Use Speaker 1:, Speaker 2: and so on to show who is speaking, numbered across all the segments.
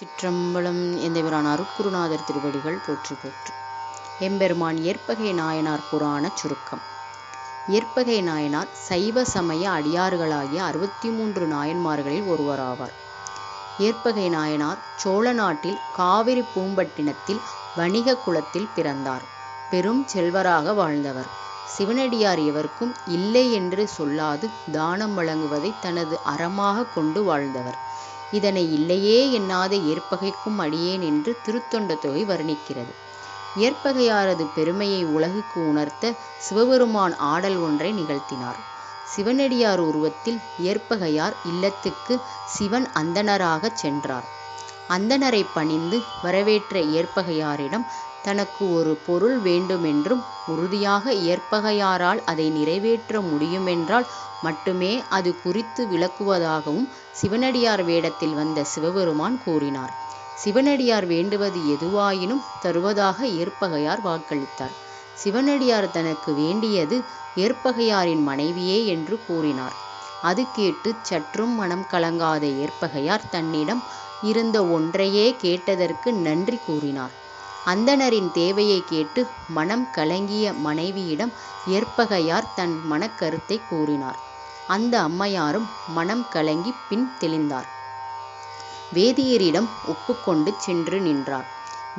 Speaker 1: சிற்றம்பலம். எந்தபிரான் அருட்குருநாதர் திருவடிகள் போற்றி போற்றி. எம்பெருமான் ஏற்பகை நாயனார் புராணச் சுருக்கம். ஏற்பகை நாயனார் சைவ சமய அடியார்களாகிய 63 நாயன்மார்களில் ஒருவராவார். ஏற்பகை நாயனார் சோழ நாட்டில் காவிரி பூம்பட்டினத்தில் வணிக குலத்தில் பிறந்தார். பெரும் செல்வராக வாழ்ந்தவர். சிவனடியார் எவருக்கும் இல்லை என்று சொல்லாது தானம் வழங்குவதை தனது அறமாக கொண்டு வாழ்ந்தவர். இதனை இல்லையே எண்ணாத ஏற்பகைக்கும் அடியேன் என்று திருத்தொண்ட தொகை வர்ணிக்கிறது. ஏற்பகையாரது பெருமையை உலகுக்கு உணர்த்த சிவபெருமான் ஆடல் ஒன்றை நிகழ்த்தினார். சிவனடியார் உருவத்தில் ஏற்பகையார் இல்லத்துக்கு சிவன் அந்தணராகச் சென்றார். அந்தணரை பணிந்து வரவேற்ற ஏற்பகையாரிடம் தனக்கு ஒரு பொருள் வேண்டுமென்றும் உறுதியாக ஏற்பகையாரால் அதை நிறைவேற்ற முடியுமென்றால் மட்டுமே அது குறித்து விளக்குவதாகவும் சிவனடியார் வேடத்தில் வந்த சிவபெருமான் கூறினார். சிவனடியார் வேண்டுவது எதுவாயினும் தருவதாக ஏற்பகையார் வாக்களித்தார். சிவனடியார் தனக்கு வேண்டியது ஏற்பகையாரின் மனைவியே என்று கூறினார். அது கேட்டு சற்றும் மனம் கலங்காத ஏற்பகையார் தன்னிடம் இருந்த ஒன்றையே கேட்டதற்கு நன்றி கூறினார். அந்தணரின் தேவையை கேட்டு மனம் கலங்கிய மனைவியிடம் ஏற்பகையார் தன் மனக்கருத்தை கூறினார். அந்த அம்மையாரும் மனம் கலங்கி பின் தெளிந்தார். வேதியரிடம் ஒப்புக்கொண்டு சென்று நின்றார்.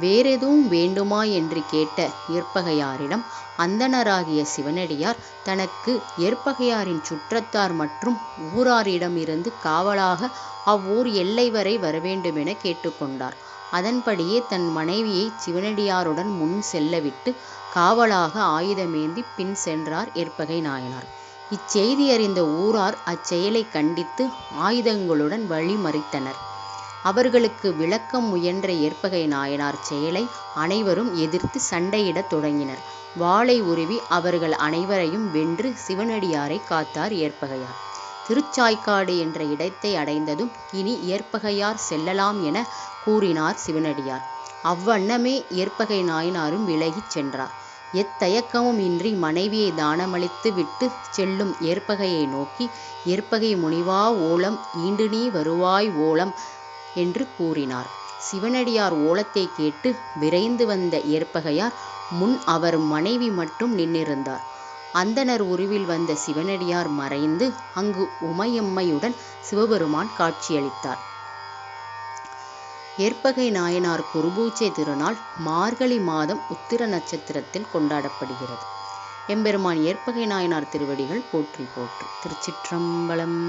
Speaker 1: வேறெதுவும் வேண்டுமா என்று கேட்ட ஏற்பகையாரிடம் அந்தணராகிய சிவனடியார் தனக்கு ஏற்பகையாரின் சுற்றத்தார் மற்றும் ஊராரிடமிருந்து காவலாக அவ்வூர் எல்லை வரை வரவேண்டுமென கேட்டுக்கொண்டார். அதன்படியே தன் மனைவியை சிவனடியாருடன் முன் செல்லவிட்டு காவலாக ஆயுதமேந்தி பின் சென்றார் ஏற்பகை நாயனார். இச்செய்தி அறிந்த ஊரார் அச்செயலை கண்டித்து ஆயுதங்களுடன் வழிமறித்தனர். அவர்களுக்கு விளக்க முயன்ற ஏற்பகை நாயனார் செயலை அனைவரும் எதிர்த்து சண்டையிடத் தொடங்கினர். வாளை உருவி அவர்கள் அனைவரையும் வென்று சிவனடியாரை காத்தார் ஏற்பகையார். திருச்சாய்க்காடு என்ற இடத்தை அடைந்ததும் இனி ஏற்பகையார் செல்லலாம் என கூறினார் சிவனடியார். அவ்வண்ணமே ஏற்பகை நாயனாரும் விலகிச் சென்றார். எத்தயக்கமும் இன்றி மனைவியை தானமளித்து விட்டு செல்லும் ஏற்பகையை நோக்கி, ஏற்பகை முனிவா ஓலம் ஈண்டு நீ வருவாய் ஓலம் என்று கூறினார். சிவனடியார் ஓலத்தை கேட்டு விரைந்து வந்த ஏற்பகையார் முன் அவர் மனைவி மட்டும் நின்றிருந்தார். அந்தணர் உருவில் வந்த சிவனடியார் மறைந்து அங்கு உமையம்மையுடன் சிவபெருமான் காட்சியளித்தார். ஏற்பகை நாயனார் குருபூஜை திருநாள் மார்கழி மாதம் உத்திர நட்சத்திரத்தில் கொண்டாடப்படுகிறது. எம்பெருமான் ஏற்பகை நாயனார் திருவடிகள் போற்றி போற்றி. திருச்சிற்றம்பலம்.